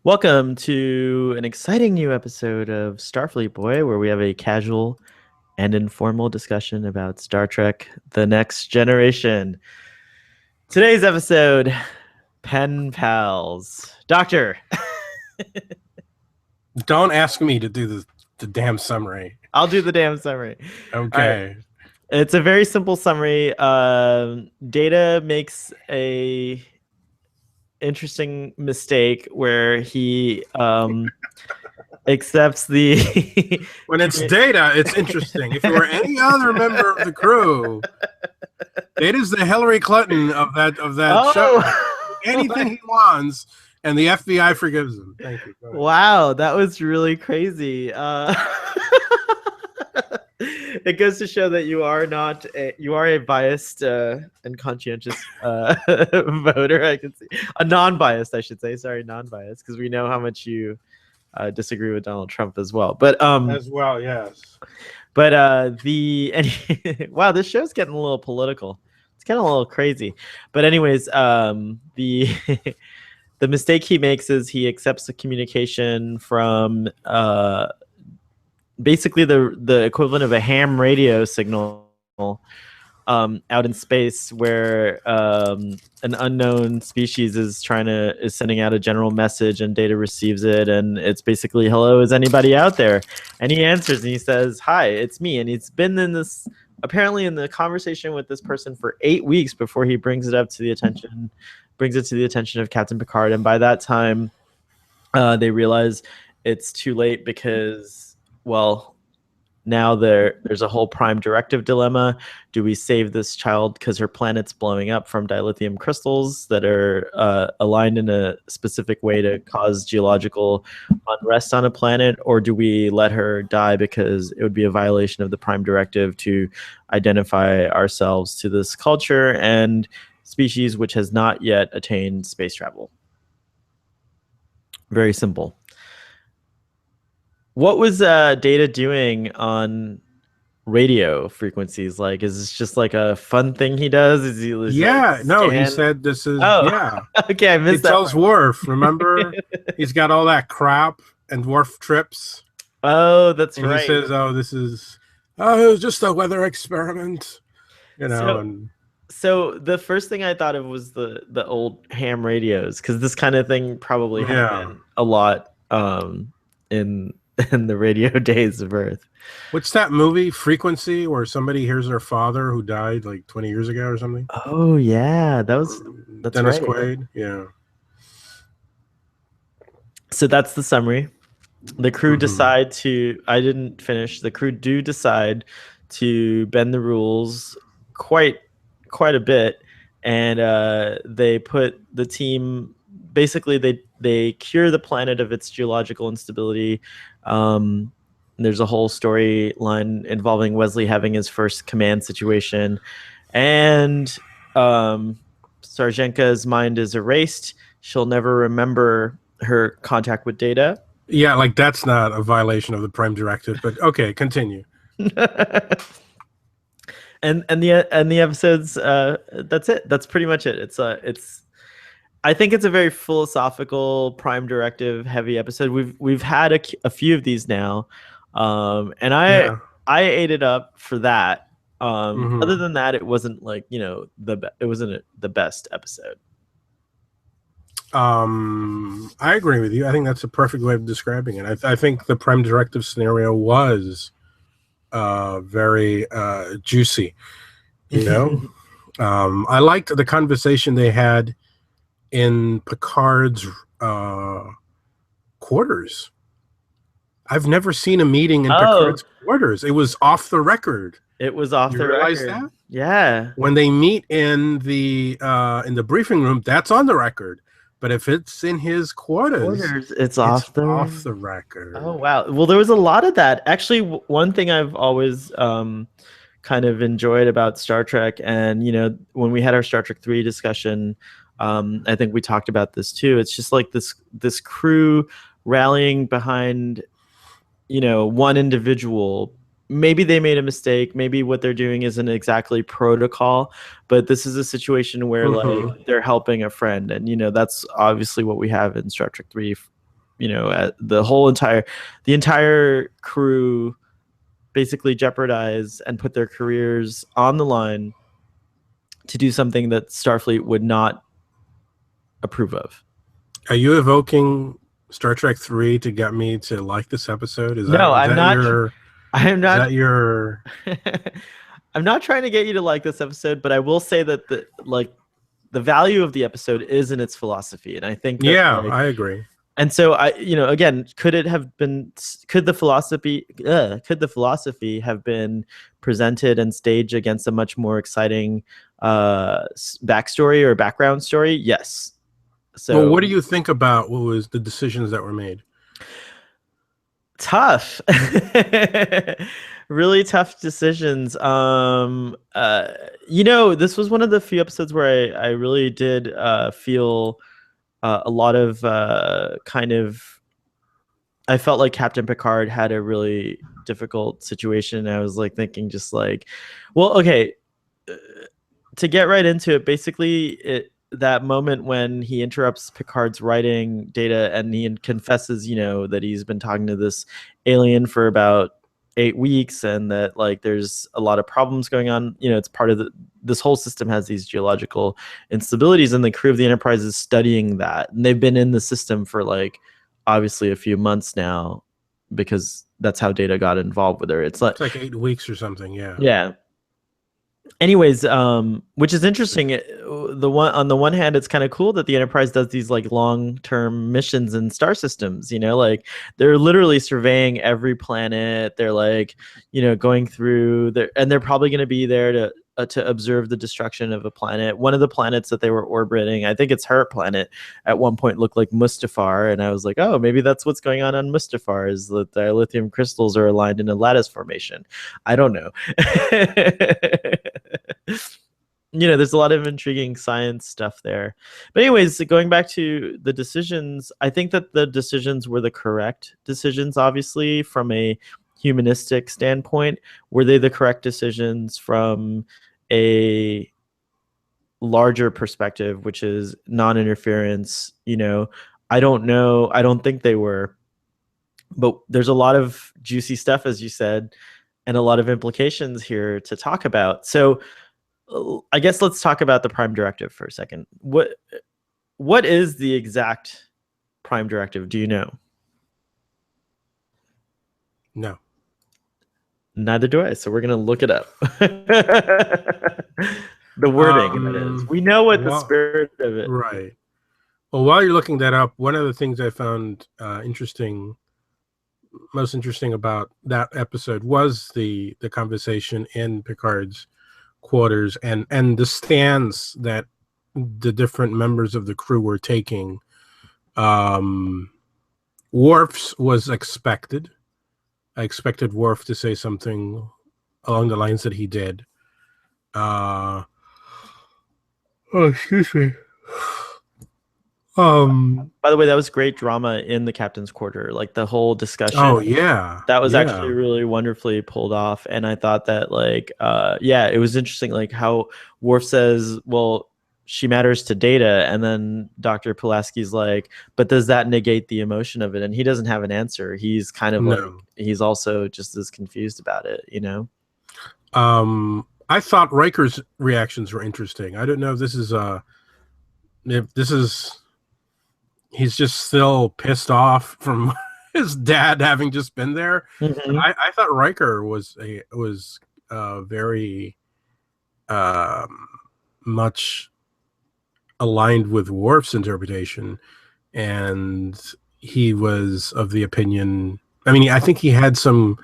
Welcome to an exciting new episode of Starfleet Boy, where we have a casual and informal discussion about Star Trek The Next Generation. Today's episode, Pen Pals. Doctor, Don't ask me to do the damn summary. I'll do the damn summary. All right. Okay. It's a very simple summary. Data makes a interesting mistake where he accepts the When it's Data, it's interesting. If it were any other member of the crew, Data's the Hillary Clinton of that show. Anything he wants, and the FBI forgives him. Thank you. Wow, that was really crazy. It goes to show that you are a biased and conscientious voter. I can see a non-biased, I should say. Sorry, non-biased, because we know how much you disagree with Donald Trump as well. But as well, yes. But wow, this show's getting a little political. It's getting a little crazy. But anyways, the the mistake he makes is he accepts the communication from basically the equivalent of a ham radio signal out in space, where an unknown species is sending out a general message, and Data receives it, and it's basically, "Hello, is anybody out there?" And he answers and he says, "Hi, it's me." And he's been in the conversation with this person for 8 weeks before he brings it to the attention of Captain Picard. And by that time, they realize it's too late, because, well, now there's a whole Prime Directive dilemma. Do we save this child because her planet's blowing up from dilithium crystals that are aligned in a specific way to cause geological unrest on a planet, or do we let her die because it would be a violation of the Prime Directive to identify ourselves to this culture and species which has not yet attained space travel? Very simple. What was Data doing on radio frequencies? Like, is this just like a fun thing he does? Is he he said this is Okay, I missed that. He tells Worf, remember? He's got all that crap, and Worf trips. Oh, that's and right. He says, "Oh, this is it was just a weather experiment," So the first thing I thought of was the old ham radios, because this kind of thing probably happened a lot in the radio days of Earth. What's that movie, Frequency, where somebody hears their father who died like 20 years ago or something? Oh yeah, that's Dennis right. Quaid. Yeah. So that's the summary. The crew decide to. I didn't finish. The crew do decide to bend the rules quite a bit, and they put the team. Basically, they cure the planet of its geological instability. There's a whole storyline involving Wesley having his first command situation, and Sarjenka's mind is erased. She'll never remember her contact with Data. Yeah, like that's not a violation of the Prime Directive, but okay, continue. and the episodes, that's it. That's pretty much it. It's I think it's a very philosophical, Prime Directive heavy episode. We've had a few of these now, and I ate it up for that. Other than that, it wasn't like, it wasn't the best episode. I agree with you. I think that's a perfect way of describing it. I think the Prime Directive scenario was very juicy. I liked the conversation they had in Picard's quarters. I've never seen a meeting in Picard's quarters. It was off the record. It was off the record. Realize that? Yeah. When they meet in the briefing room, that's on the record. But if it's in his quarters, it's off the record. Oh wow! Well, there was a lot of that. Actually, one thing I've always kind of enjoyed about Star Trek, and when we had our Star Trek 3 discussion, I think we talked about this too. It's just like this crew rallying behind, one individual maybe they made a mistake. Maybe what they're doing isn't exactly protocol, but this is a situation where like they're helping a friend, and that's obviously what we have in Star Trek 3. The entire crew basically jeopardize and put their careers on the line to do something that Starfleet would not approve of. Are you evoking Star Trek 3 to get me to like this episode? I'm not. Is that your I'm not trying to get you to like this episode, but I will say that the value of the episode is in its philosophy, and I think that, I agree. And so again, could the philosophy have been presented and staged against a much more exciting backstory or background story? Yes. So, well, what do you think about what was the decisions that were made? Tough. Really tough decisions. This was one of the few episodes where I really did feel a lot of I felt like Captain Picard had a really difficult situation. I was like thinking just like, well, okay, to get right into it, basically that moment when he interrupts Picard's writing Data and he confesses, that he's been talking to this alien for about 8 weeks and that like there's a lot of problems going on. It's part of this whole system has these geological instabilities, and the crew of the Enterprise is studying that. And they've been in the system for like obviously a few months now because that's how Data got involved with her. It's like 8 weeks or something. Yeah. Yeah. Anyways, which is interesting. On the one hand, it's kind of cool that the Enterprise does these like long-term missions in star systems. Like they're literally surveying every planet. They're like, going through there, and they're probably going to be there to observe the destruction of a planet. One of the planets that they were orbiting, I think it's her planet, at one point looked like Mustafar, and I was like, oh, maybe that's what's going on Mustafar, is that the lithium crystals are aligned in a lattice formation. I don't know. There's a lot of intriguing science stuff there. But anyways, going back to the decisions, I think that the decisions were the correct decisions, obviously, from a humanistic standpoint. Were they the correct decisions from a larger perspective, which is non-interference? I don't know. I don't think they were. But there's a lot of juicy stuff, as you said, and a lot of implications here to talk about. So I guess let's talk about the Prime Directive for a second. What is the exact Prime Directive? Do you know? No. Neither do I. So we're going to look it up. The wording, that is. We know what the spirit of it. Right. Well, while you're looking that up, one of the things I found most interesting about that episode was the conversation in Picard's quarters and the stance that the different members of the crew were taking. Worf's was expected. I expected Worf to say something along the lines that he did. Excuse me. By the way, that was great drama in the captain's quarter, like the whole discussion. Oh yeah, that was actually really wonderfully pulled off. And I thought that it was interesting, like how Worf says, well, she matters to Data, and then Dr. Pulaski's like, but does that negate the emotion of it? And he doesn't have an answer. He's kind of like, he's also just as confused about it, I thought Riker's reactions were interesting. I don't know if he's just still pissed off from his dad having just been there. Mm-hmm. I thought Riker was very much aligned with Worf's interpretation, and he was of the opinion. I mean, I think he had some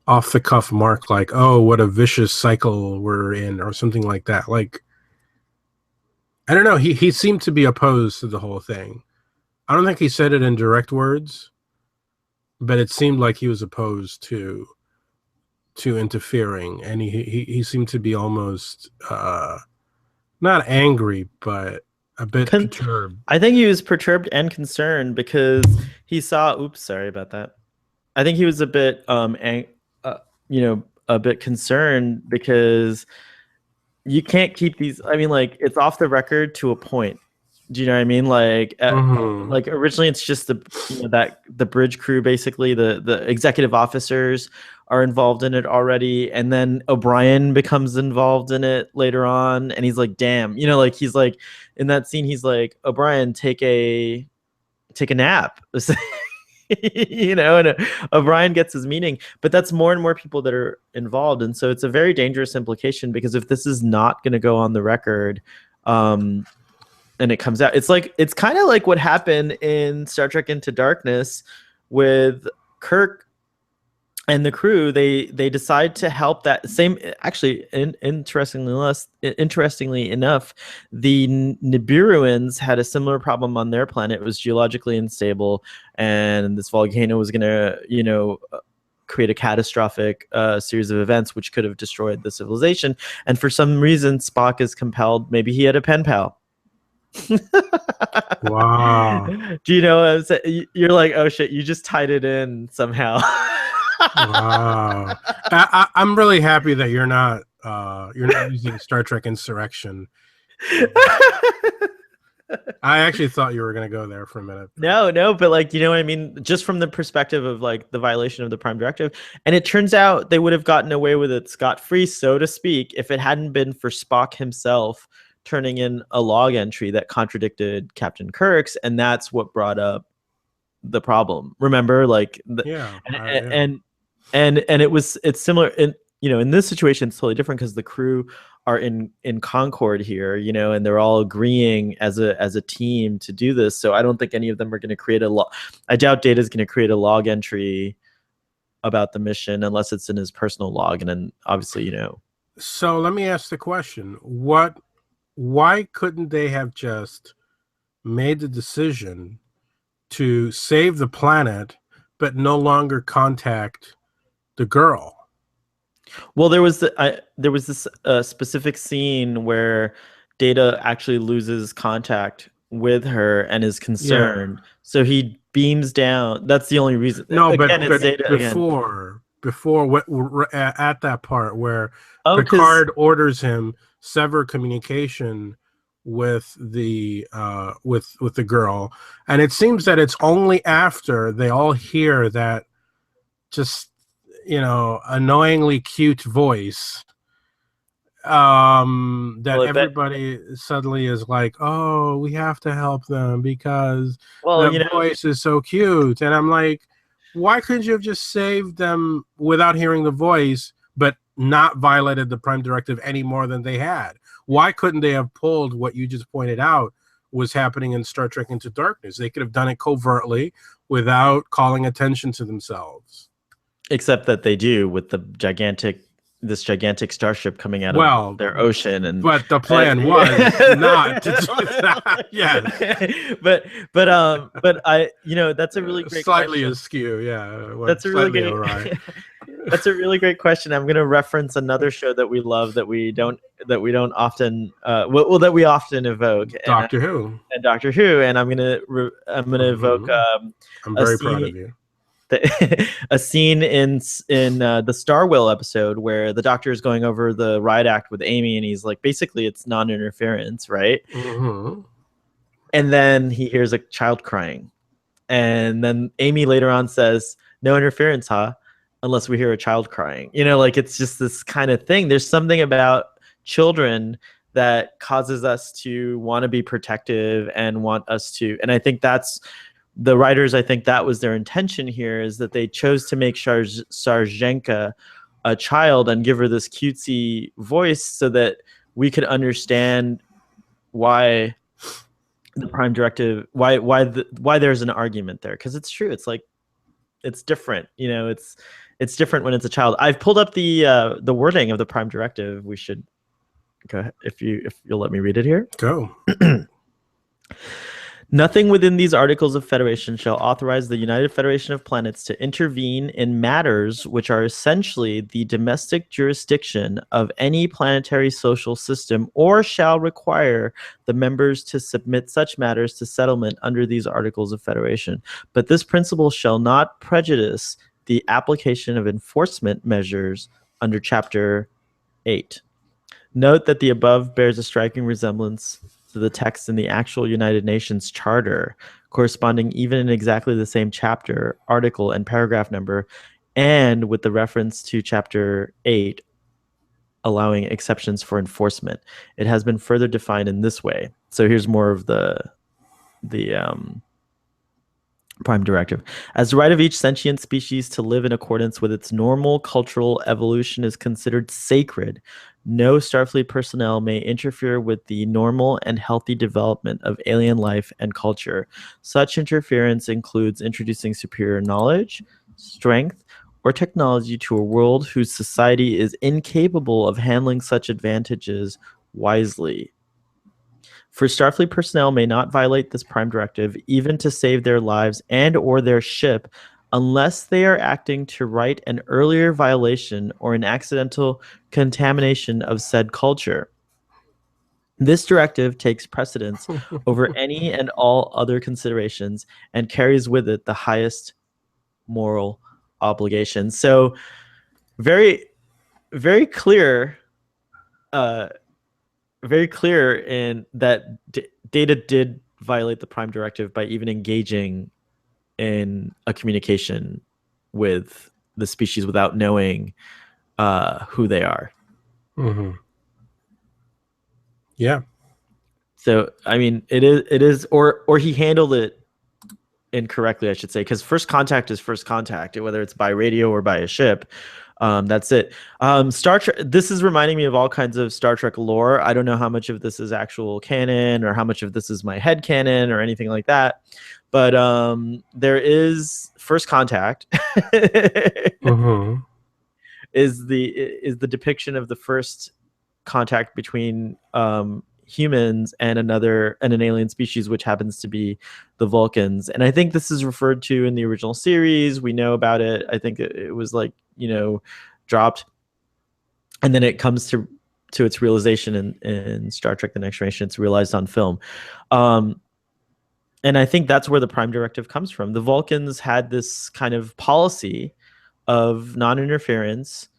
off the cuff mark like, "Oh, what a vicious cycle we're in," or something like that. Like, I don't know. He seemed to be opposed to the whole thing. I don't think he said it in direct words, but it seemed like he was opposed to interfering, and he seemed to be almost not angry, but a bit perturbed. I think he was perturbed and concerned because he saw. Oops, sorry about that. I think he was a bit a bit concerned because you can't keep these. I mean, like, it's off the record to a point. Do you know what I mean? Like, like originally it's just the bridge crew, basically the executive officers are involved in it already, and then O'Brien becomes involved in it later on, and he's like, damn, like he's like in that scene, he's like, O'Brien, take a nap. And O'Brien gets his meaning, but that's more and more people that are involved, and so it's a very dangerous implication, because if this is not going to go on the record, and it comes out, it's kind of like what happened in Star Trek Into Darkness with Kirk and the crew. They decide to help that same, actually, interestingly enough, the Nibiruans had a similar problem on their planet. It was geologically unstable, and this volcano was going to create a catastrophic series of events which could have destroyed the civilization. And for some reason, Spock is compelled, maybe he had a pen pal. Wow. Do you know what I'm saying? You're like, oh shit, you just tied it in somehow. Wow. I'm really happy that you're not using Star Trek Insurrection. I actually thought you were going to go there for a minute. No, but like, you know what I mean? Just from the perspective of like the violation of the Prime Directive. And it turns out they would have gotten away with it scot-free, so to speak, if it hadn't been for Spock himself turning in a log entry that contradicted Captain Kirk's, and that's what brought up the problem. Remember, like, and it's similar in this situation. It's totally different because the crew are in concord here, and they're all agreeing as a team to do this. So I don't think any of them are going to create a log. I doubt Data's going to create a log entry about the mission unless it's in his personal log, and then obviously, So let me ask the question: why couldn't they have just made the decision to save the planet, but no longer contact the girl? Well, there was this specific scene where Data actually loses contact with her and is concerned. Yeah. So he beams down. That's the only reason. No, again, but before at that part where Picard orders him sever communication with the girl, and it seems that it's only after they all hear that just annoyingly cute voice that everybody suddenly is like, oh, we have to help them because the voice is so cute. And I'm like, why couldn't you have just saved them without hearing the voice, but not violated the Prime Directive any more than they had? Why couldn't they have pulled what you just pointed out was happening in Star Trek Into Darkness? They could have done it covertly without calling attention to themselves. Except that they do with this gigantic starship coming out of their ocean, but the plan was not to do that. Yes, but I, that's a really great slightly question. Askew. Yeah, that's a really great. Right. That's a really great question. I'm going to reference another show that we love that we don't often that we often evoke. Doctor Who. And I'm going to evoke. I'm very proud of you. A scene in the Star Whale episode where the Doctor is going over the riot act with Amy, and he's like, basically it's non-interference, right? Mm-hmm. And then he hears a child crying, and then Amy later on says, no interference, huh? Unless we hear a child crying. Like, it's just this kind of thing. There's something about children that causes us to want to be protective and want us to, and I think that's the writers, I think that was their intention here, is that they chose to make Sarjenka a child and give her this cutesy voice so that we could understand why the Prime Directive, why there's an argument there. Because it's true. It's like, it's different. It's different when it's a child. I've pulled up the wording of the Prime Directive. We should go ahead, if you'll let me read it here. Go. Nothing within these Articles of Federation shall authorize the United Federation of Planets to intervene in matters which are essentially the domestic jurisdiction of any planetary social system, or shall require the members to submit such matters to settlement under these Articles of Federation. But this principle shall not prejudice the application of enforcement measures under Chapter 8. Note that the above bears a striking resemblance to the text in the actual United Nations Charter, corresponding even in exactly the same chapter, article, and paragraph number, and with the reference to Chapter 8 allowing exceptions for enforcement. It has been further defined in this way. So here's more of the Prime Directive. As the right of each sentient species to live in accordance with its normal cultural evolution is considered sacred, no Starfleet personnel may interfere with the normal and healthy development of alien life and culture. Such interference includes introducing superior knowledge, strength, or technology to a world whose society is incapable of handling such advantages wisely. For Starfleet personnel may not violate this Prime Directive, even to save their lives and or their ship, unless they are acting to right an earlier violation or an accidental contamination of said culture. This directive takes precedence over any and all other considerations and carries with it the highest moral obligation. So very, very clear very clear in that Data did violate the Prime Directive by even engaging in a communication with the species without knowing who they are. Mm-hmm. Yeah. So I mean, it is, or he handled it incorrectly, I should say, because first contact is first contact, whether it's by radio or by a ship. That's it. Star Trek. This is reminding me of all kinds of Star Trek lore. I don't know how much of this is actual canon or how much of this is my head canon or anything like that. But there is first contact. Mm-hmm. is the depiction of the first contact between humans and an alien species, which happens to be the Vulcans. And I think this is referred to in the original series. We know about it. I think it was like, dropped, and then it comes to its realization in Star Trek: The Next Generation. It's realized on film. And I think that's where the Prime Directive comes from. The Vulcans had this kind of policy of non-interference,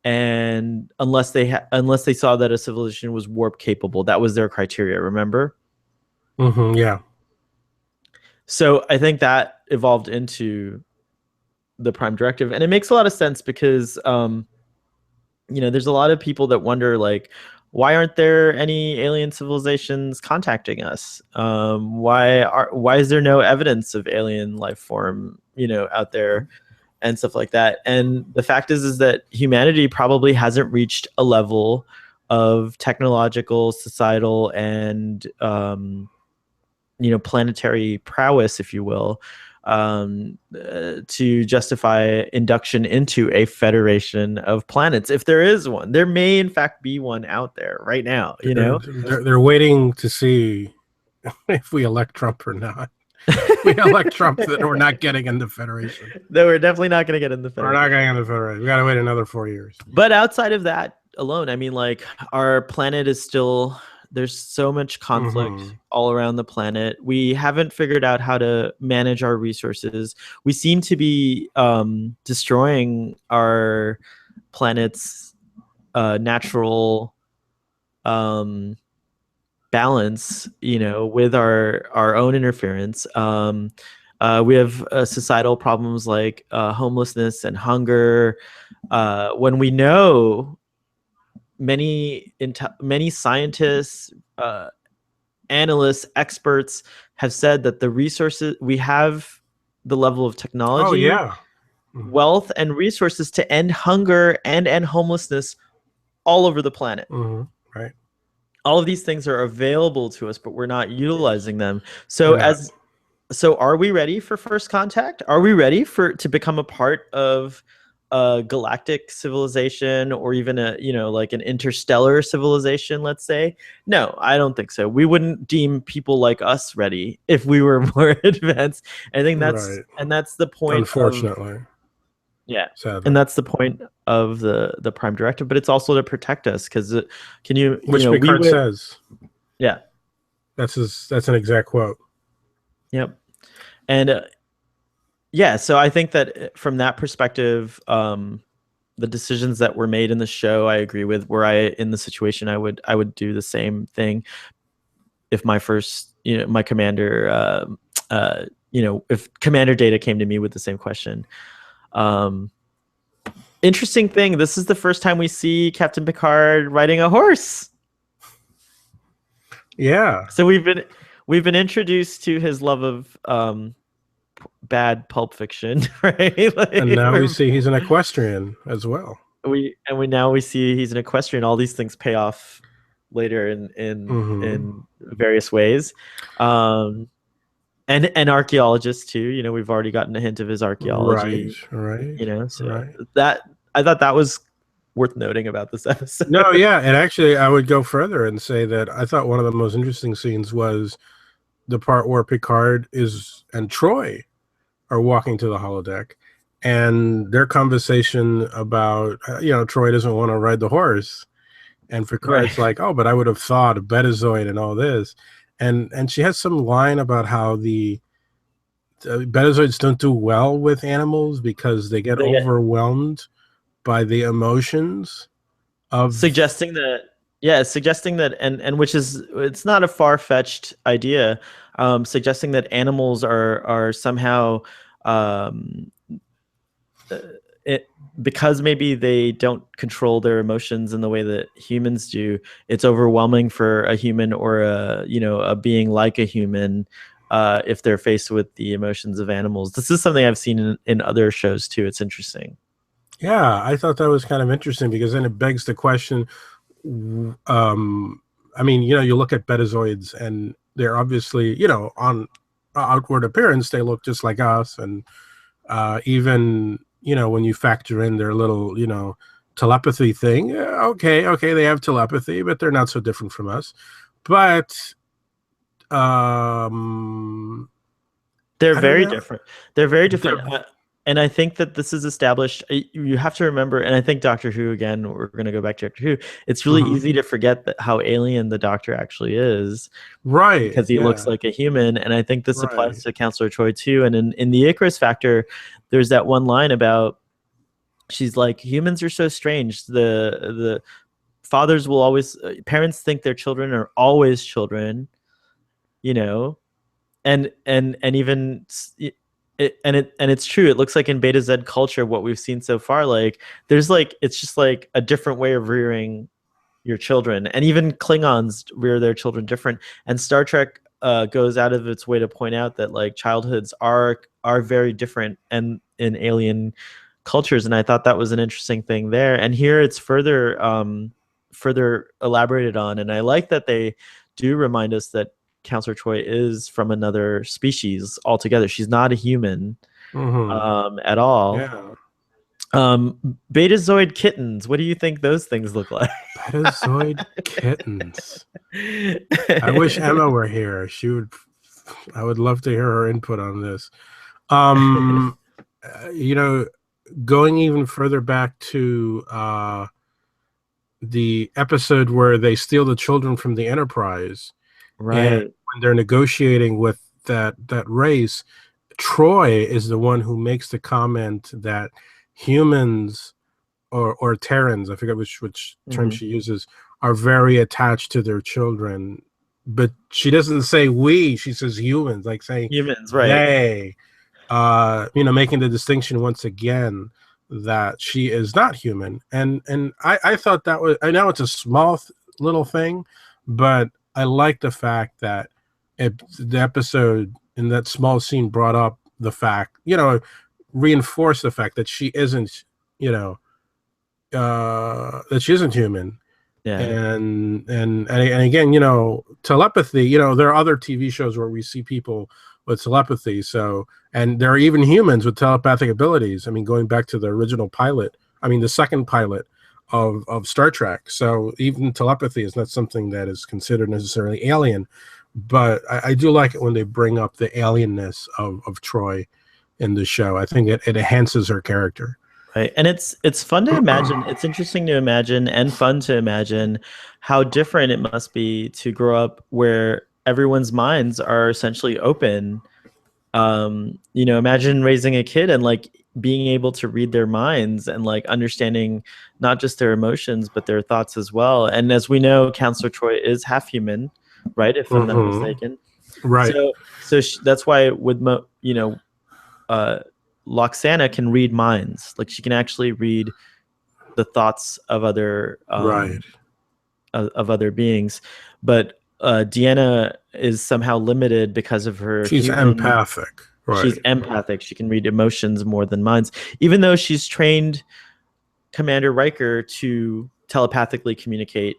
and unless they saw that a civilization was warp capable, that was their criteria. Remember? Mm-hmm, yeah. So I think that evolved into the Prime Directive, and it makes a lot of sense because there's a lot of people that wonder, like, why aren't there any alien civilizations contacting us? Why is there no evidence of alien life form out there and stuff like that? And the fact is that humanity probably hasn't reached a level of technological, societal, and planetary prowess, if you will, to justify induction into a federation of planets. If there is one, there may in fact be one out there right now. They're waiting to see if we elect Trump or not. If we elect Trump, then we're not getting in the Federation. No, we're definitely not going to get in the Federation. We're not getting in the Federation. We got to wait another 4 years. But outside of that alone, I mean, like, our planet is still, there's so much conflict all around the planet. We haven't figured out how to manage our resources. We seem to be destroying our planet's natural balance, with our own interference. We have societal problems like homelessness and hunger. When we know many scientists, analysts, experts have said that the resources we have, the level of technology, wealth, and resources to end hunger and end homelessness all over the planet. Right. All of these things are available to us, but we're not utilizing them. So are we ready for first contact? Are we ready to become a part of a galactic civilization, or even like an interstellar civilization, let's say? No, I don't think so. We wouldn't deem people like us ready if we were more advanced. I think that's the point. Unfortunately. Sadly. And that's the point of the Prime Directive, but it's also to protect us, because which Picard says. Yeah. That's an exact quote. Yep. And yeah, so I think that from that perspective, the decisions that were made in the show, I agree with. Were I in the situation, I would do the same thing. If my first, my commander, if Commander Data came to me with the same question. Interesting thing. This is the first time we see Captain Picard riding a horse. Yeah. So we've been introduced to his love of bad pulp fiction, right? Like, And now we see he's an equestrian as well. We now see he's an equestrian. All these things pay off later in various ways. And archaeologists too. We've already gotten a hint of his archaeology. Right. So that I thought that was worth noting about this episode. No, yeah, and actually, I would go further and say that I thought one of the most interesting scenes was the part where Picard and Troi are walking to the holodeck, and their conversation about Troi doesn't want to ride the horse, and Picard's like, oh, but I would have thought of Betazoid and all this. And she has some line about how the Betazoids don't do well with animals because they get overwhelmed by the emotions of suggesting that, and which is, it's not a far-fetched idea, suggesting that animals are somehow because maybe they don't control their emotions in the way that humans do. It's overwhelming for a human or a being like a human if they're faced with the emotions of animals. This is something I've seen in other shows too. It's interesting. Yeah, I thought that was kind of interesting because then it begs the question. You look at Betazoids and they're obviously, on outward appearance, they look just like us. And even when you factor in their little, telepathy thing, okay, they have telepathy, but they're not so different from us. But they're very different. They're very different. And I think that this is established. You have to remember, and I think Doctor Who, again, we're going to go back to Doctor Who. It's really easy to forget how alien the Doctor actually is. Right. Because he looks like a human. And I think this applies to Counselor Troi too. And in the Icarus Factor, there's that one line about, she's like, humans are so strange. The fathers will always, parents think their children are always children, and even... it's true. It looks like in Beta Z culture, what we've seen so far, it's just like a different way of rearing your children, and even Klingons rear their children different. And Star Trek goes out of its way to point out that childhoods are very different and in alien cultures. And I thought that was an interesting thing there. And here it's further elaborated on. And I like that they do remind us that Counselor Troi is from another species altogether. She's not a human at all. Yeah. Betazoid kittens. What do you think those things look like? Betazoid kittens. I wish Emma were here. I would love to hear her input on this. Going even further back to the episode where they steal the children from the Enterprise. Right. And when they're negotiating with that race, Troi is the one who makes the comment that humans or Terrans, I forget which term she uses, are very attached to their children. But she doesn't say we, she says humans, like saying humans, right? They, making the distinction once again that she is not human. And I thought that was, I know it's a small little thing, but I like the fact that the episode in that small scene brought up the fact, reinforced the fact that she isn't, that she isn't human. Yeah. And again, telepathy, there are other TV shows where we see people with telepathy. So, and there are even humans with telepathic abilities. I mean, going back to the original pilot, the second pilot of Star Trek. So even telepathy is not something that is considered necessarily alien, but I do like it when they bring up the alienness of Troi in the show. I think it enhances her character. Right. And it's fun to imagine. It's interesting to imagine and fun to imagine how different it must be to grow up where everyone's minds are essentially open You know, imagine raising a kid and like being able to read their minds and like understanding not just their emotions but their thoughts as well. And as we know, Counselor Troi is half human, right? If I'm not mistaken. Right. So that's why with you know, Loxana can read minds. Like she can actually read the thoughts of other Right. of other beings, but Deanna is somehow limited because of her She's empathic. Right. She's empathic. She can read emotions more than minds, even though she's trained Commander Riker to telepathically communicate,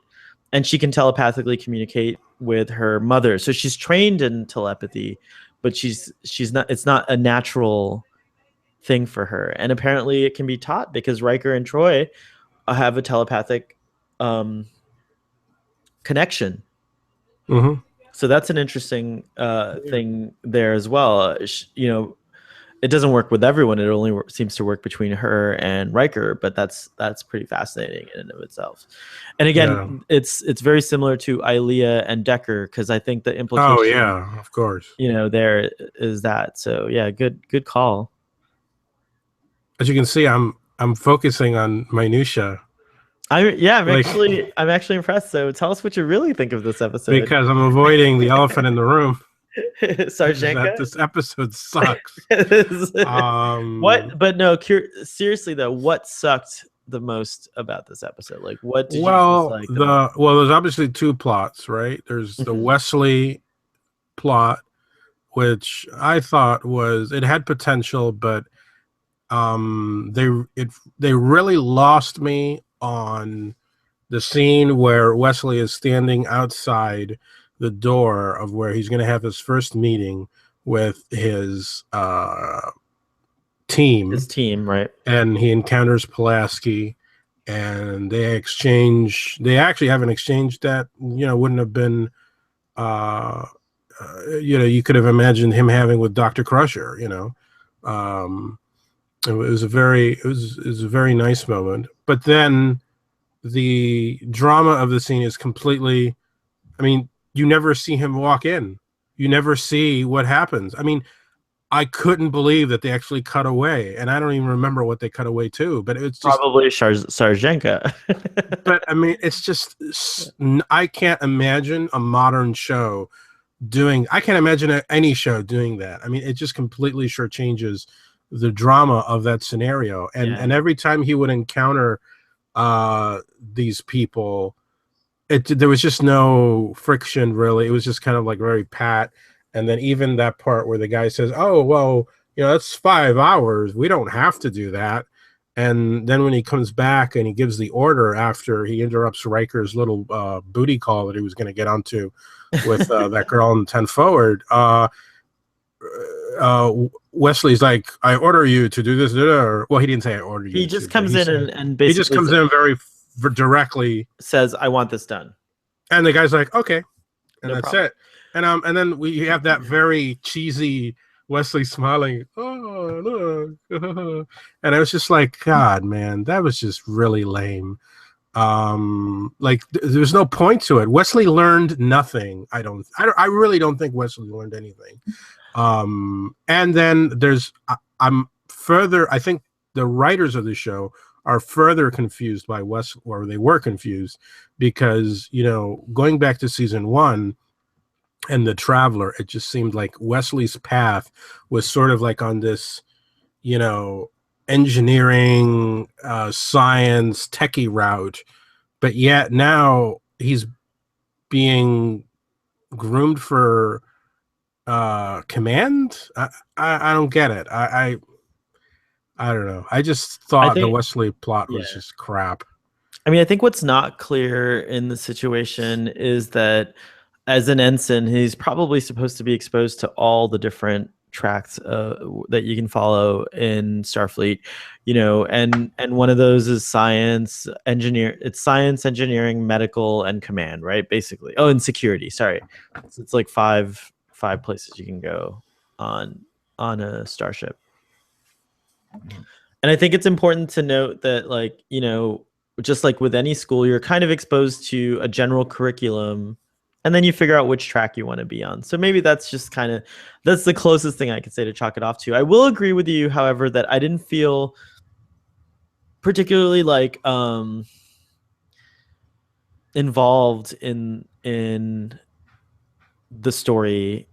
and she can telepathically communicate with her mother. So she's trained in telepathy, but she's not. It's not a natural thing for her, and apparently it can be taught because Riker and Troi have a telepathic connection. Mm-hmm. So that's an interesting thing there as well. You know, it doesn't work with everyone. It only seems to work between her and Riker, but that's pretty fascinating in and of itself. And again, it's very similar to Ilea and Decker, because I think the implication. Oh yeah, of course. You know, there is that. So yeah, good call. As you can see, I'm focusing on minutia. I'm actually impressed. So tell us what you really think of this episode. Because I'm avoiding the elephant in the room. Sarjenka? This episode sucks. What? But no, seriously though, what sucked the most about this episode? Like, what did you dislike the most? Well, there's obviously two plots, right? There's the Wesley plot, which I thought it had potential, but they really lost me on the scene where Wesley is standing outside the door of where he's going to have his first meeting with his team. His team, right? And he encounters Pulaski, and they actually have an exchange that, you know, wouldn't have been, you know, you could have imagined him having with Dr. Crusher, you know. It was a very nice moment. But then the drama of the scene is completely, I mean, you never see him walk in. You never see what happens. I mean, I couldn't believe that they actually cut away, and I don't even remember what they cut away to. But it's just, probably Sarjenka. But I mean, it's just, I can't imagine a modern show doing. I can't imagine any show doing that. I mean, it just completely changes the drama of that scenario. And every time he would encounter these people, there was just no friction, really. It was just kind of like very pat. And then even that part where the guy says, oh, well, you know, that's 5 hours. We don't have to do that. And then when he comes back and he gives the order after he interrupts Riker's little booty call that he was going to get onto with that girl in 10 forward, Wesley's like, I order you to do this. Well, he didn't say I order you. He just comes in and basically. He just comes in very directly. Says, I want this done. And the guy's like, okay. And that's it. And then we have that very cheesy Wesley smiling. Oh, look. And I was just like, God, man, that was just really lame. Like there's no point to it. Wesley learned nothing. I really don't think Wesley learned anything. And then I think the writers of the show are further confused by Wesley, or they were confused, because, you know, going back to season 1 and the Traveler, it just seemed like Wesley's path was sort of like on this, you know, engineering, science, techie route, but yet now he's being groomed for command. I don't get it. I don't know. I just thought the Wesley plot was just crap. I mean, I think what's not clear in the situation is that as an ensign, he's probably supposed to be exposed to all the different tracks that you can follow in Starfleet, you know, and one of those is science, engineering, medical, and command, right? Basically. Oh, and security. Sorry, it's like five places you can go on a starship. And I think it's important to note that, like, you know, just like with any school, you're kind of exposed to a general curriculum and then you figure out which track you want to be on. So maybe that's just that's the closest thing I could say to chalk it off to. I will agree with you, however, that I didn't feel particularly like involved in the story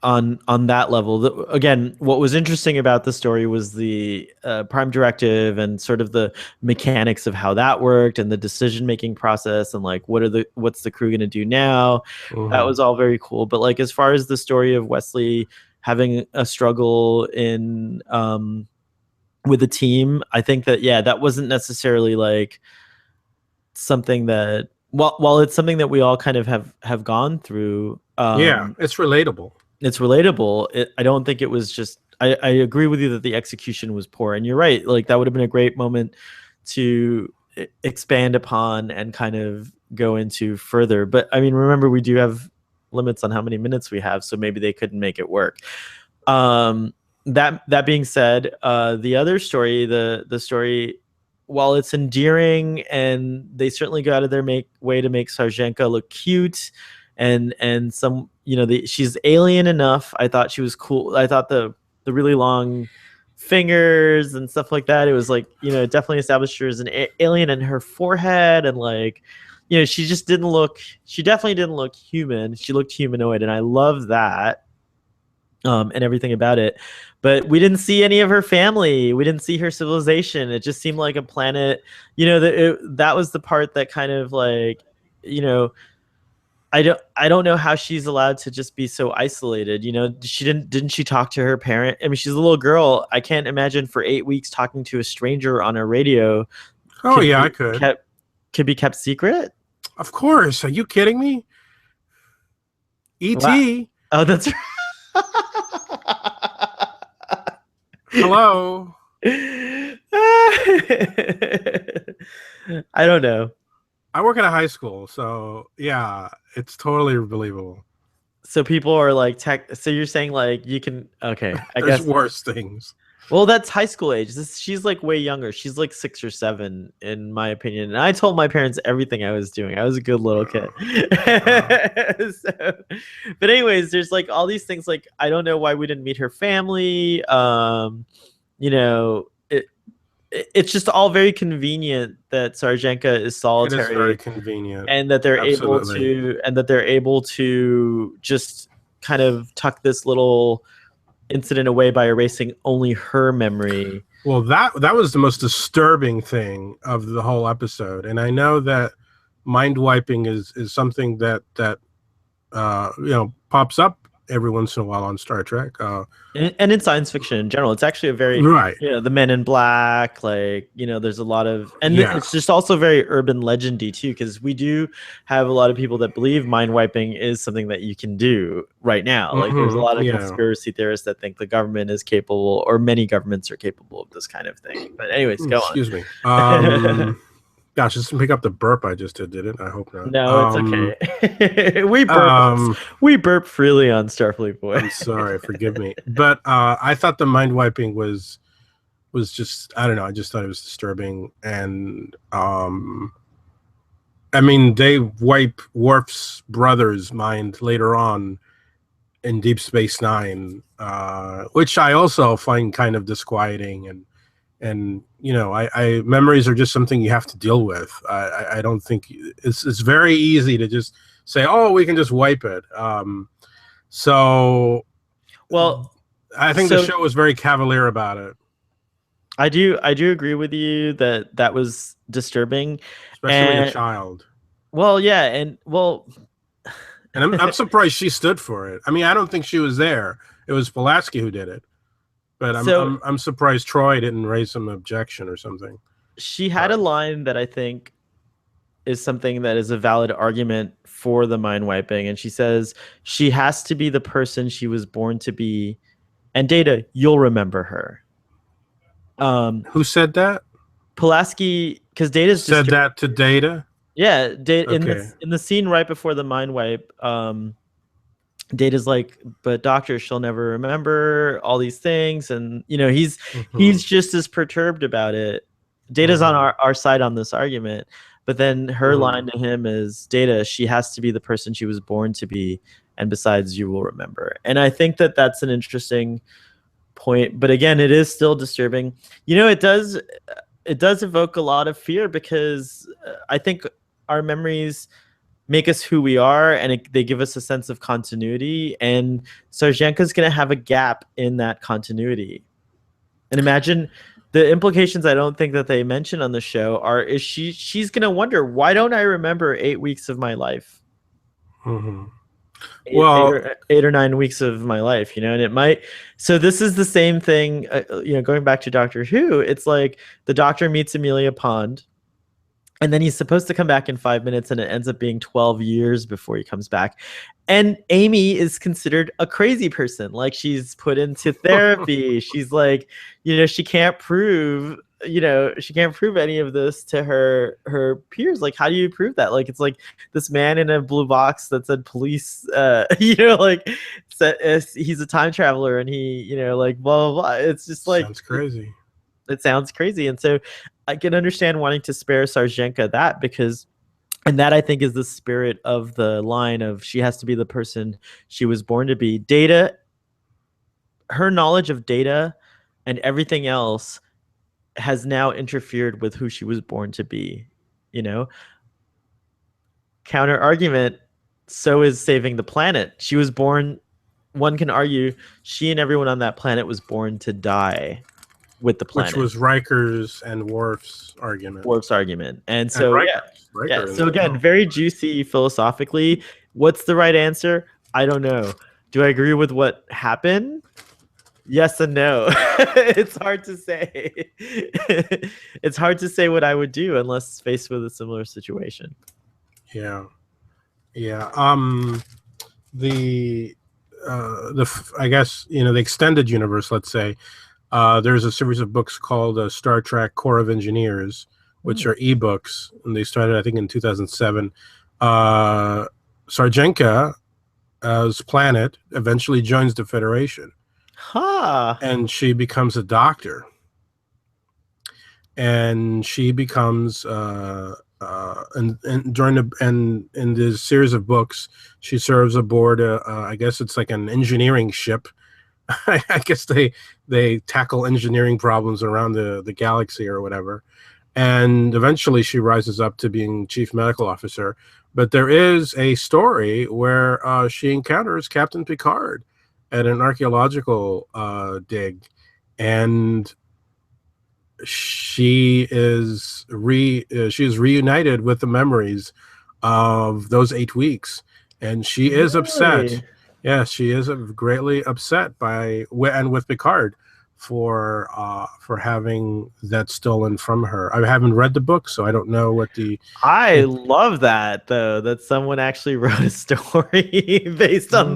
on that level. Again, what was interesting about the story was the Prime Directive and sort of the mechanics of how that worked and the decision making process and like what's the crew going to do now. That was all very cool. But like as far as the story of Wesley having a struggle in with the team, I think that that wasn't necessarily like something that while it's something that we all kind of have gone through. It's relatable. It's relatable. I don't think it was just. I agree with you that the execution was poor, and you're right. Like that would have been a great moment to expand upon and kind of go into further. But I mean, remember we do have limits on how many minutes we have, so maybe they couldn't make it work. That being said, the other story, the story, while it's endearing and they certainly go out of their way to make Sarjenka look cute, and some, she's alien enough. I thought she was cool. I thought the really long fingers and stuff like that, it was like, it definitely established her as an alien, and her forehead, and like, she definitely didn't look human. She looked humanoid, and I love that. And everything about it, but we didn't see any of her family. We didn't see her civilization. It just seemed like a planet. That was the part that kind of like, I don't know how she's allowed to just be so isolated. Didn't she talk to her parent? I mean, she's a little girl. I can't imagine for 8 weeks talking to a stranger on a radio. I could. Could be kept secret. Of course. Are you kidding me? E.T. Wow. Oh, that's right. Hello. I don't know. I work at a high school, so yeah, it's totally believable. So people are like so you're saying like you can I There's guess worse things. Well, that's high school age. She's like way younger. She's like 6 or 7 in my opinion. And I told my parents everything I was doing. I was a good little kid. But anyways, there's like all these things. Like I don't know why we didn't meet her family. It's just all very convenient that Sarjenka is solitary. It is very convenient, and that they're able to just kind of tuck this little incident away by erasing only her memory. Well, that was the most disturbing thing of the whole episode, and I know that mind wiping is something that pops up every once in a while on Star Trek, and in science fiction in general. It's actually a very right. The Men in Black, like there's a lot of, and it's just also very urban legendy too, because we do have a lot of people that believe mind wiping is something that you can do right now. Like there's a lot of conspiracy theorists that think the government is capable, or many governments are capable of this kind of thing. But anyways, go on. Excuse me. Gosh, just pick up the burp I just did it? I hope not. No, it's okay. We burp freely on Starfleet Boy. I'm sorry, forgive me. But I thought the mind wiping was just, I don't know, I just thought it was disturbing. And I mean, they wipe Worf's brother's mind later on in Deep Space Nine, which I also find kind of disquieting, and I memories are just something you have to deal with. I don't think it's very easy to just say, oh, we can just wipe it. So I think the show was very cavalier about it. I do agree with you that was disturbing, especially a child. Well, yeah, and I'm surprised she stood for it. I mean, I don't think she was there. It was Pulaski who did it. But I'm surprised Troi didn't raise some objection or something. She had a line that I think is something that is a valid argument for the mind wiping, and she says she has to be the person she was born to be, and Data, you'll remember her. Who said that? Pulaski, because Data said that to Data. Yeah, in the scene right before the mind wipe. Data's like, but Doctor, she'll never remember all these things, and he's just as perturbed about it. Data's on our side on this argument, But then her line to him is, Data, she has to be the person she was born to be, and besides, you will remember. And I think that that's an interesting point. But again, it is still disturbing. You know, it does evoke a lot of fear, because I think our memories make us who we are, and they give us a sense of continuity. And Sarjenka's going to have a gap in that continuity. And imagine the implications. I don't think that they mention on the show is she's going to wonder, why don't I remember 8 weeks of my life? Eight or 9 weeks of my life, you know. And it might, so this is the same thing, you know, going back to Doctor Who, it's like the Doctor meets Amelia Pond, and then he's supposed to come back in 5 minutes, and it ends up being 12 years before he comes back. And Amy is considered a crazy person. Like, she's put into therapy. She's like, you know, she can't prove any of this to her peers. Like, how do you prove that? Like, it's like this man in a blue box that said police, you know, like, he's a time traveler, and he, you know, like, blah, blah, blah. It's just like, sounds crazy. It sounds crazy. And so I can understand wanting to spare Sarjenka that, because, and that I think is the spirit of the line of, she has to be the person she was born to be. Data, her knowledge of Data and everything else has now interfered with who she was born to be, you know. Counter argument, so is saving the planet. She was born, one can argue, she and everyone on that planet was born to die with the planet, which was Riker's and Worf's argument. And so so again, very juicy philosophically. What's the right answer? I don't know. Do I agree with what happened? Yes and no. It's hard to say. It's hard to say what I would do unless faced with a similar situation. Yeah. I guess, you know, the extended universe, let's say, there's a series of books called Star Trek Corps of Engineers, which are ebooks, and they started, I think, in 2007. Sarjenka's planet eventually joins the Federation. And she becomes a doctor. And she becomes in this series of books, she serves aboard I guess it's like an engineering ship. I guess they tackle engineering problems around the galaxy or whatever. And eventually she rises up to being chief medical officer. But there is a story where she encounters Captain Picard at an archaeological dig, and she is reunited with the memories of those 8 weeks, and she is upset. Yeah, she is greatly upset with Picard for having that stolen from her. I haven't read the book, so I don't know what the. I love that, though, that someone actually wrote a story based on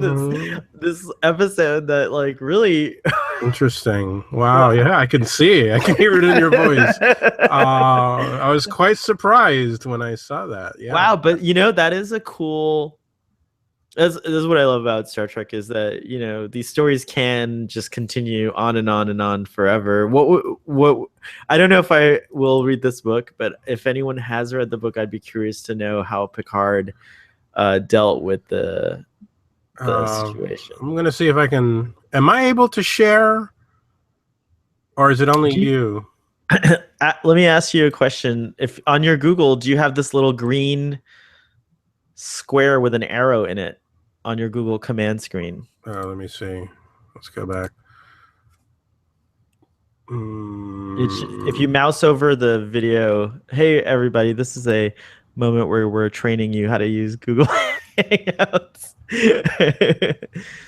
this episode that, like, really interesting. Wow, yeah, I can see, I can hear it in your voice. I was quite surprised when I saw that. Yeah. Wow, but you know, that is a cool. This is what I love about Star Trek, is that, you know, these stories can just continue on and on and on forever. What I don't know if I will read this book, but if anyone has read the book, I'd be curious to know how Picard dealt with the situation. I'm gonna see if I can. Am I able to share, or is it only you? Let me ask you a question. If on your Google, do you have this little green square with an arrow in it on your Google command screen? Let me see. Let's go back. If you mouse over the video, hey everybody, this is a moment where we're training you how to use Google Hangouts.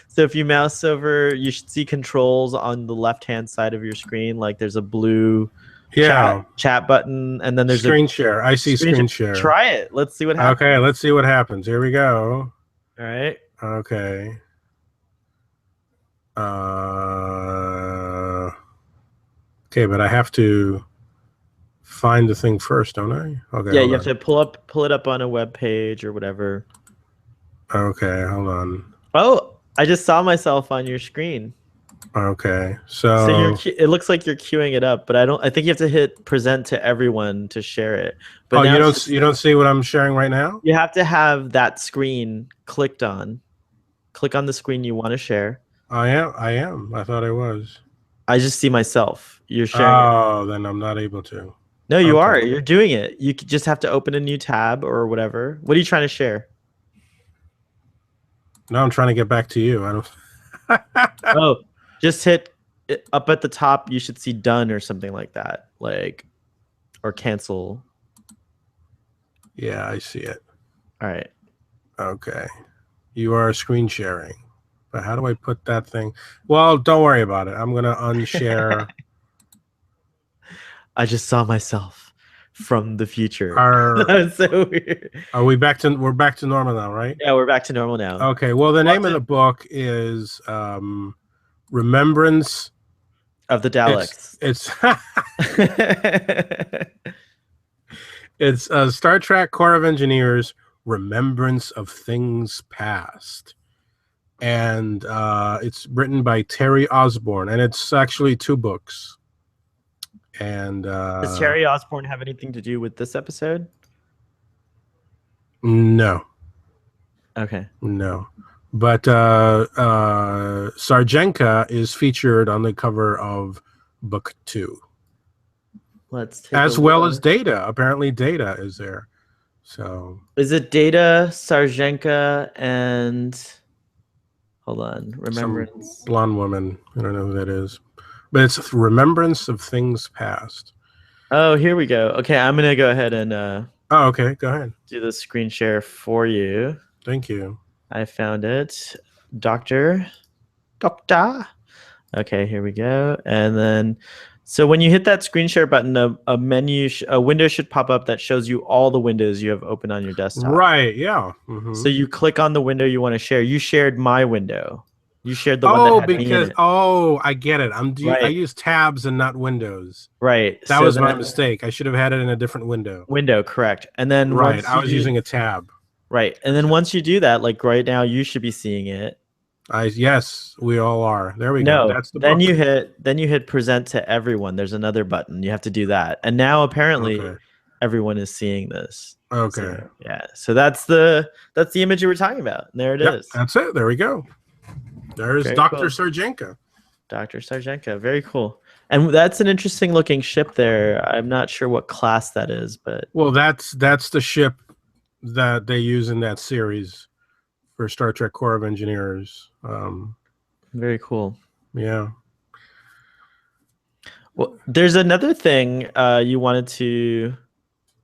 So if you mouse over, you should see controls on the left-hand side of your screen. Like, there's a blue chat button, and then there's screen share. I see screen share. Try it. Let's see what happens. Okay, let's see what happens. Here we go. All right. Okay. Okay, but I have to find the thing first, don't I? Okay. Yeah, you have to pull it up on a web page or whatever. Okay, hold on. Oh, I just saw myself on your screen. Okay, So so it looks like you're queuing it up, but I think you have to hit present to everyone to share it. But oh, now you don't see what I'm sharing right now? you have to have that screen clicked on. Click on the screen you want to share. I am. I thought I was. I just see myself. You're sharing it. Oh, then I'm not able to. No, you Okay. are. You're doing it. You just have to open a new tab or whatever. What are you trying to share? Now I'm trying to get back to you. I don't. Oh, just hit up at the top. You should see done or something like that, like or cancel. Yeah, I see it. All right. Okay. You are screen sharing. But how do I put that thing? Well, don't worry about it. I'm going to unshare. I just saw myself from the future. Our, That's so weird. are we're back to normal now, right? Yeah, we're back to normal now. Okay. Well, the name of the book is Remembrance Of the Daleks. It's Star Trek Corps of Engineers Remembrance of Things Past. And it's written by Terry Osborne, and it's actually 2 books. And does Terry Osborne have anything to do with this episode? No. Okay. No. But Sarjenka is featured on the cover of book 2. Let's take as well as Data. Apparently Data is there. So is it Data, Sarjenka, and hold on, Remembrance? Some blonde woman. I don't know who that is. But it's Remembrance of Things Past. Oh, here we go. Okay, I'm gonna go ahead and oh, okay, go ahead. Do the screen share for you. Thank you. I found it. Doctor. Okay, here we go. And then, so when you hit that screen share button, a window should pop up that shows you all the windows you have open on your desktop. Right, yeah. Mm-hmm. So you click on the window you want to share. You shared my window. You shared the one that had me in it. Oh, I get it. Right. I use tabs and not windows. Right. That was my mistake. I should have had it in a different window. Window, correct. And then right, I was using a tab. Right. And then once you do that, like right now, you should be seeing it. Yes, we all are. There we go. That's the then book. you hit present to everyone. There's another button. You have to do that. And now apparently everyone is seeing this. Okay. So, yeah. So that's the image you were talking about. And there it is. That's it. There we go. There's Dr. Sarjenka. Dr. Sarjenka. Very cool. And that's an interesting looking ship there. I'm not sure what class that is, but well, that's the ship that they use in that series for Star Trek Corps of Engineers. Very cool. Yeah. Well, there's another thing you wanted to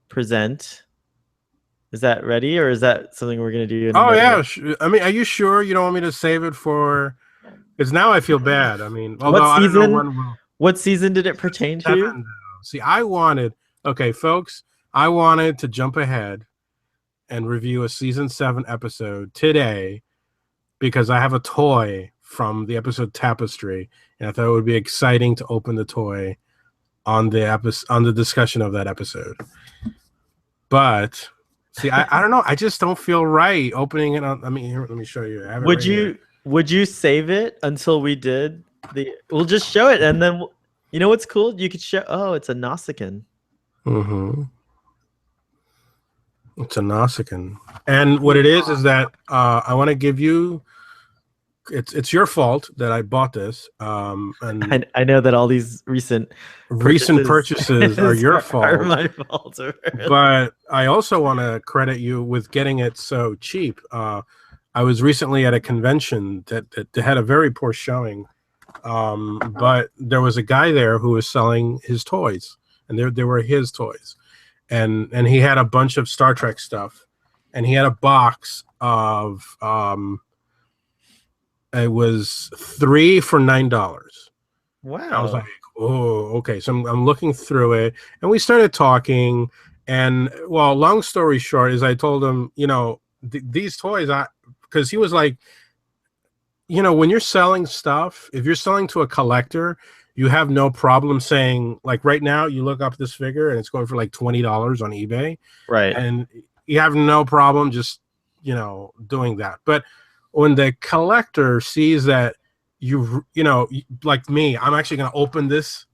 present. Is that ready, or is that something we're going to do? Oh, yeah. I mean, are you sure you don't want me to save it for... Because now I feel bad. I mean, although I don't know when we'll... What season did it pertain to? See, I wanted... Okay, folks, I wanted to jump ahead and review a season 7 episode today because I have a toy from the episode Tapestry, and I thought it would be exciting to open the toy on the discussion of that episode. But see, I don't know. I just don't feel right opening it on. I mean, here, let me show you. Would you save it until we did the? We'll just show it, and then you know what's cool? You could show. Oh, it's a Nausicaan. Mm-hmm. It's a Nausicaan, and what it is that I want to give you. It's your fault that I bought this, and I know that all these recent purchases are your fault. Are my fault. But I also want to credit you with getting it so cheap. I was recently at a convention that had a very poor showing, but there was a guy there who was selling his toys, and they were his toys, and he had a bunch of Star Trek stuff, and he had a box of it was 3 for $9. Wow. I was like, oh, okay. So I'm looking through it, and we started talking, and well, long story short is I told him, you know, these toys, because he was like, you know, when you're selling stuff, if you're selling to a collector, you have no problem saying, like right now, you look up this figure and it's going for like $20 on eBay. Right. And you have no problem just, you know, doing that. But when the collector sees that you know, like me, I'm actually going to open this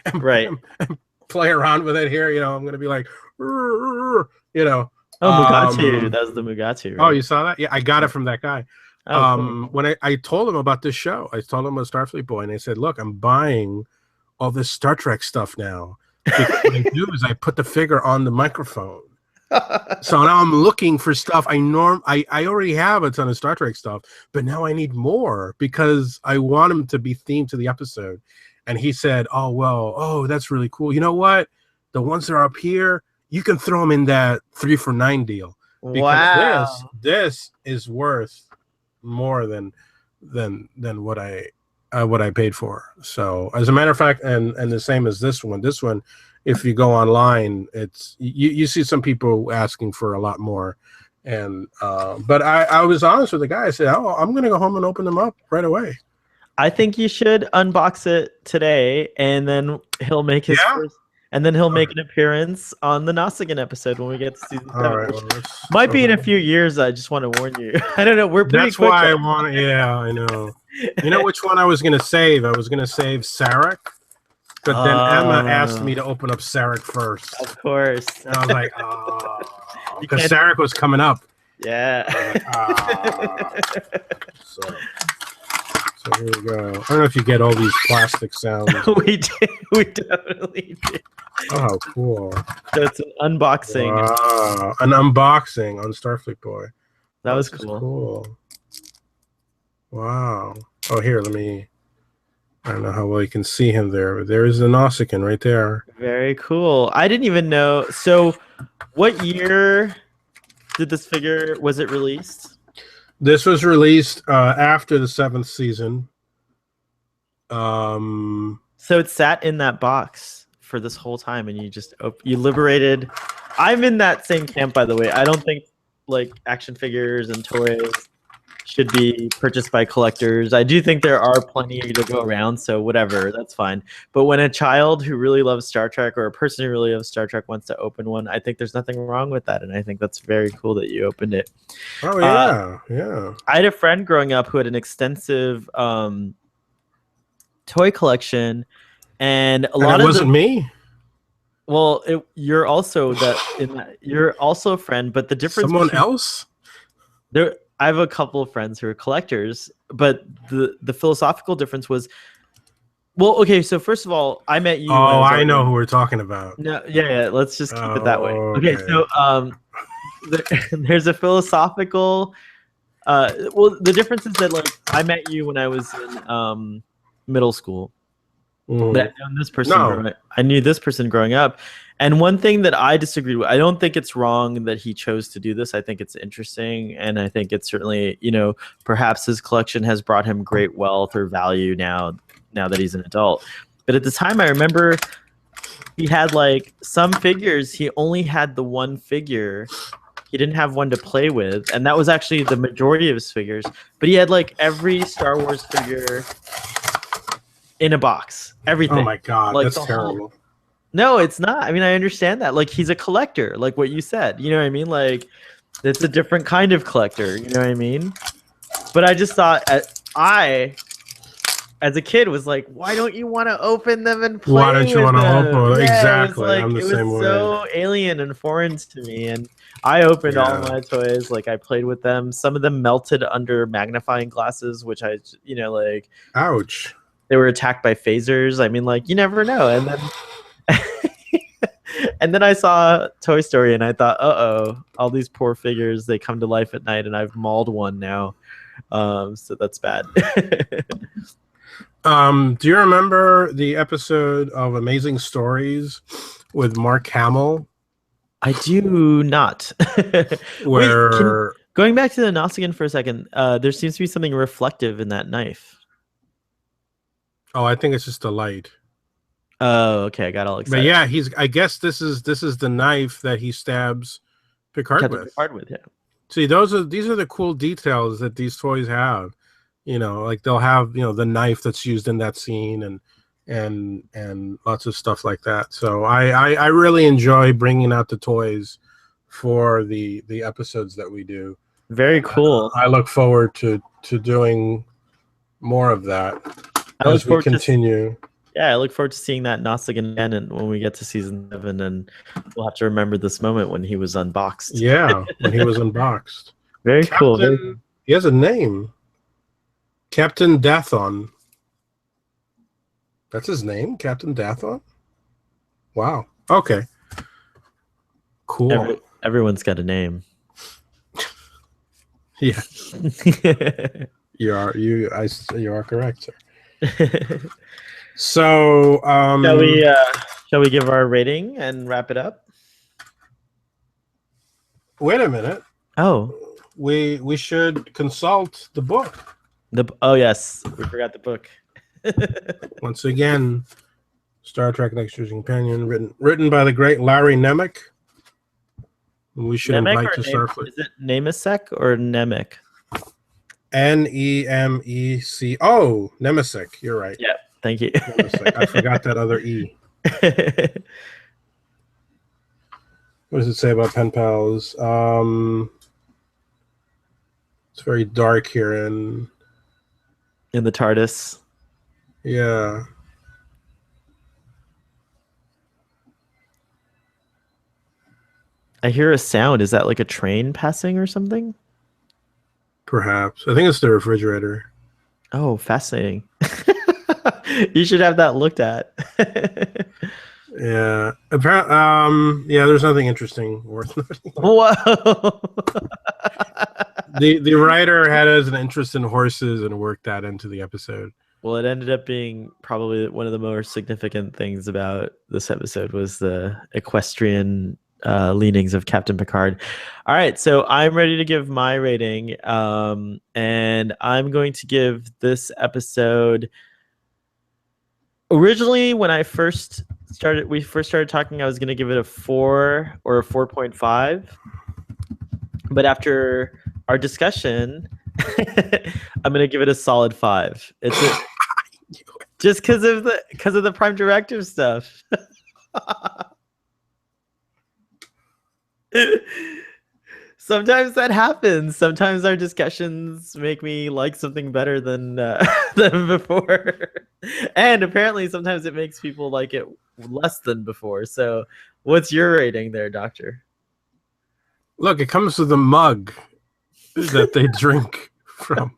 and, Right. and play around with it here. You know, I'm going to be like, you know. Oh, Mugatu. That was the Mugatu, right? Oh, you saw that? Yeah, I got it from that guy. Oh, cool. When I told him about this show, I told him I was Starfleet Boy, and I said, look, I'm buying all this Star Trek stuff now. Because what I do is I put the figure on the microphone. So now I'm looking for stuff. I already have a ton of Star Trek stuff, but now I need more because I want them to be themed to the episode. And he said, oh, well, oh, that's really cool. You know what? The ones that are up here, you can throw them in that 3 for $9 deal. Because Wow. this is worth more than what I paid for. So as a matter of fact, and the same as this one. This one, if you go online, it's you see some people asking for a lot more. And but I was honest with the guy. I said, oh, I'm gonna go home and open them up right away. I think you should unbox it today, and then he'll make his first, and then he'll make an appearance on the Nossigan episode when we get to season 7. All right, well, might be in a few years. I just want to warn you. I don't know. We're pretty That's quick. why I want. Yeah, I know. You know which one I was gonna save? I was gonna save Sarek, but then Emma asked me to open up Sarek first. Of course. And I was like, oh, because Sarek was coming up. Yeah. So here we go. I don't know if you get all these plastic sounds. We do. We definitely do. Oh, cool. So it's an unboxing. Wow. An unboxing on Starfleet Boy. That was cool. Wow. Oh, here, I don't know how well you can see him there, but there is a Nausicaan right there. Very cool. I didn't even know. So what year did this figure, was it released? This was released after the 7th season. So it sat in that box for this whole time, and you liberated. I'm in that same camp, by the way. I don't think like action figures and toys should be purchased by collectors. I do think there are plenty to go around, so whatever, that's fine. But when a child who really loves Star Trek, or a person who really loves Star Trek, wants to open one, I think there's nothing wrong with that, and I think that's very cool that you opened it. Oh yeah, yeah. I had a friend growing up who had an extensive toy collection, and a lot of it wasn't me. Well, you're also you're also a friend, but the difference. Someone else. I have a couple of friends who are collectors, but the philosophical difference was, well, okay. So first of all, I met you. Oh, I know who we're talking about. No, yeah. Let's just keep it that way. Okay. So there's a philosophical. Well, the difference is that like I met you when I was in middle school. But I've known this person. I knew this person growing up, and one thing that I disagreed with. I don't think it's wrong that he chose to do this. I think it's interesting, and I think it's certainly, perhaps his collection has brought him great wealth or value now that he's an adult. But at the time, I remember he had like some figures. He only had the one figure. He didn't have one to play with, and that was actually the majority of his figures. But he had like every Star Wars figure in a box, everything. Oh my god, like, that's terrible. No, it's not. I mean, I understand that. Like, he's a collector, like what you said. You know what I mean? Like, it's a different kind of collector. You know what I mean? But I just thought, as a kid, was like, why don't you want to open them and play? Why don't you want to open them? Yeah, exactly. I'm the same way. It was so alien and foreign to me, and I opened all my toys. Like, I played with them. Some of them melted under magnifying glasses, which I, like, ouch. They were attacked by phasers. I mean, like, you never know. And then, and then I saw Toy Story, and I thought, all these poor figures, they come to life at night, and I've mauled one now. So that's bad. Do you remember the episode of Amazing Stories with Mark Hamill? I do not. Where going back to the Nausicaan for a second, there seems to be something reflective in that knife. Oh, I think it's just a light. Oh, okay. I got all excited. But yeah, I guess this is the knife that he stabs Picard with. Yeah. See, these are the cool details that these toys have. Like they'll have the knife that's used in that scene and lots of stuff like that. So I really enjoy bringing out the toys for the episodes that we do. Very cool. I look forward to doing more of that I look as we forward continue. I look forward to seeing that Noss again and when we get to season 7, and we'll have to remember this moment when he was unboxed. Yeah, when he was unboxed. Very cool. Captain, he has a name. Captain Dathon. That's his name, Captain Dathon? Wow. Okay. Cool. Everyone's got a name. Yeah. You are correct, sir. So shall we give our rating and wrap it up? Wait a minute. Oh. We should consult the book. Oh yes, we forgot the book. Once again, Star Trek Next Generation Companion, written by the great Larry Nemec. We should invite to Starfleet. Is it Nemesek or Nemec? Nemec. Oh, Nemesek. You're right. Yeah, thank you. I forgot that other E. What does it say about pen pals? It's very dark here in the TARDIS. Yeah. I hear a sound. Is that like a train passing or something? Perhaps. I think it's the refrigerator. Oh, fascinating. You should have that looked at. Yeah. Apparently, yeah, there's nothing interesting worth noting. Whoa. The writer had as an interest in horses and worked that into the episode. Well, it ended up being probably one of the more significant things about this episode was the equestrian leanings of Captain Picard. All right, so I'm ready to give my rating, and I'm going to give this episode. Originally, when we first started talking, I was going to give it a 4 or a 4.5, but after our discussion, I'm going to give it a solid 5. Just because of the Prime Directive stuff. Sometimes that happens. Sometimes our discussions make me like something better than before, and apparently sometimes it makes people like it less than before. So, what's your rating there, Doctor? Look, it comes with a mug that they drink from.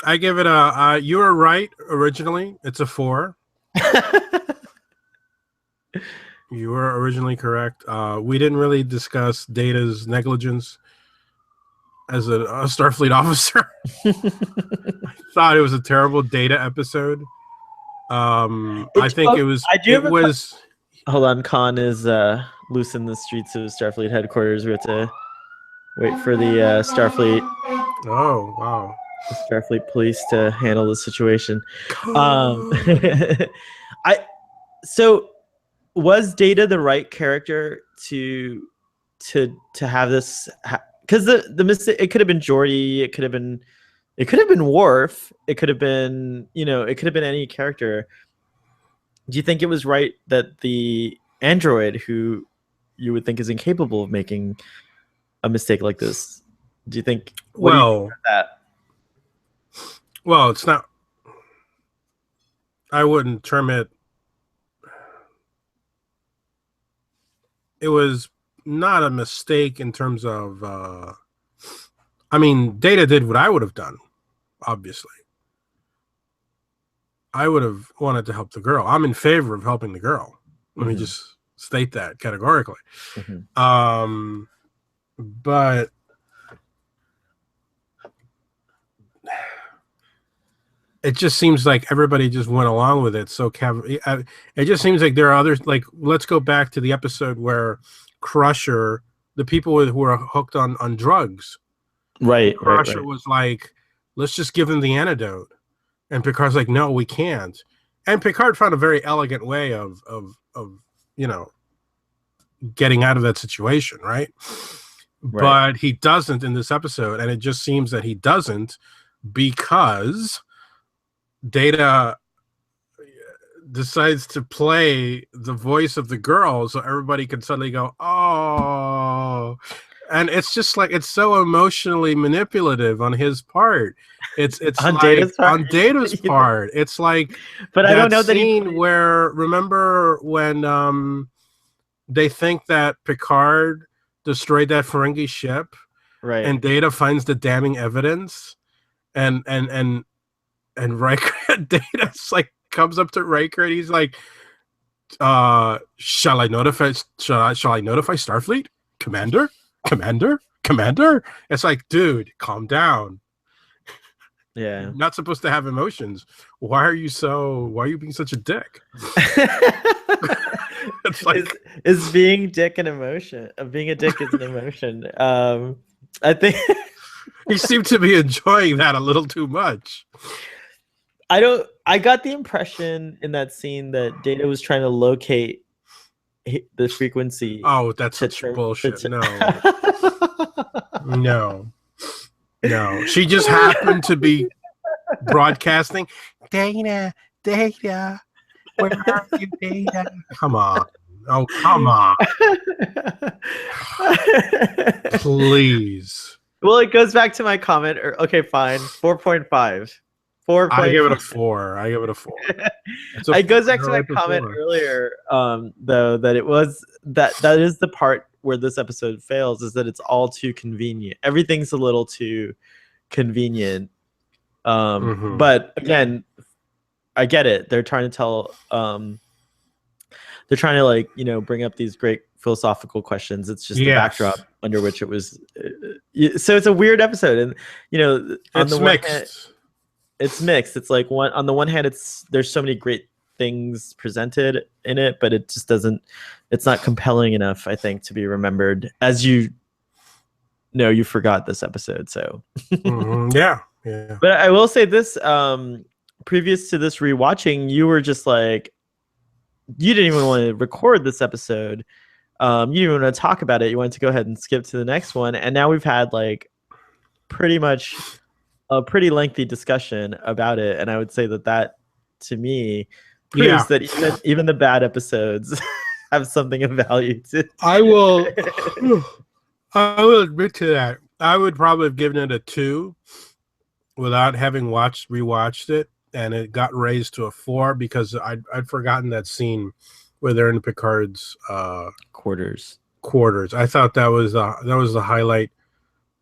I give it a. You were right originally. It's a 4. You were originally correct. We didn't really discuss Data's negligence as a Starfleet officer. I thought it was a terrible Data episode. I think it was. Hold on, Khan is loose in the streets of Starfleet headquarters. We have to wait for the Starfleet. Oh wow! Starfleet police to handle the situation. Was Data the right character to have this? Because the mistake, it could have been Geordi, it could have been Worf, it could have been it could have been any character. Do you think it was right that the android, who you would think is incapable of making a mistake like this, do you think? Well, it's not. I wouldn't term it. It was not a mistake in terms of. I mean, Data did what I would have done. Obviously, I would have wanted to help the girl. I'm in favor of helping the girl. Let me just state that categorically. But it just seems like everybody just went along with it. So it just seems like there are others. Like, let's go back to the episode where Crusher, the people who were hooked on drugs, right? Crusher was like, let's just give them the antidote, and Picard's like, no, we can't. And Picard found a very elegant way of getting out of that situation, right? But he doesn't in this episode, and it just seems that he doesn't because Data decides to play the voice of the girl, so everybody can suddenly go, oh, And it's just like it's so emotionally manipulative on his part. It's On like Data's part? on Data's part. It's like But I don't know that he scene where remember when they think that Picard destroyed that Ferengi ship, right? And Data finds the damning evidence, and Riker Data's like comes up to Riker and he's like, shall I notify Starfleet? Commander? It's like, dude, calm down. Yeah. You're not supposed to have emotions. Why are you being such a dick? It's like is being dick an emotion? Being a dick is an emotion. I think he seemed to be enjoying that a little too much. I got the impression in that scene that Data was trying to locate the frequency. Oh, that's such bullshit. No. She just happened to be broadcasting. Data. Where are you, Data? Come on. Oh, come on. Please. Well, it goes back to my comment. Okay, fine. 4.5. 4. I give it a 4. It goes back to my comment earlier, though, that it was that is the part where this episode fails, is that it's all too convenient. Everything's a little too convenient. But again, I get it. They're trying to tell they're trying to, like, bring up these great philosophical questions. It's just the backdrop under which it was. So it's a weird episode, and on the one hand, it's mixed. It's like on the one hand, there's so many great things presented in it, but it just doesn't. It's not compelling enough, I think, to be remembered. As you forgot this episode, so yeah. But I will say this: previous to this rewatching, you were just like, you didn't even want to record this episode. You didn't even want to talk about it. You wanted to go ahead and skip to the next one. And now we've had like pretty much a pretty lengthy discussion about it. And I would say that to me proves that even the bad episodes have something of value to. I will admit to that. I would probably have given it a 2 without having rewatched it. And it got raised to a 4 because I'd forgotten that scene where they're in Picard's quarters. I thought that was the highlight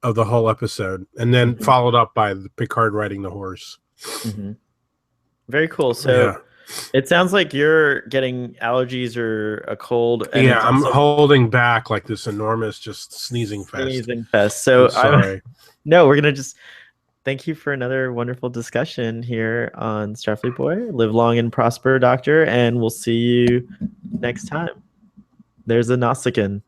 of the whole episode, and then followed up by the Picard riding the horse. Mm-hmm. Very cool. So it sounds like you're getting allergies or a cold. And I'm holding back like this enormous just sneezing fest. So I'm sorry. No, we're gonna just. Thank you for another wonderful discussion here on Starfleet Boy. Live long and prosper, Doctor, and we'll see you next time. There's a Nausicaan.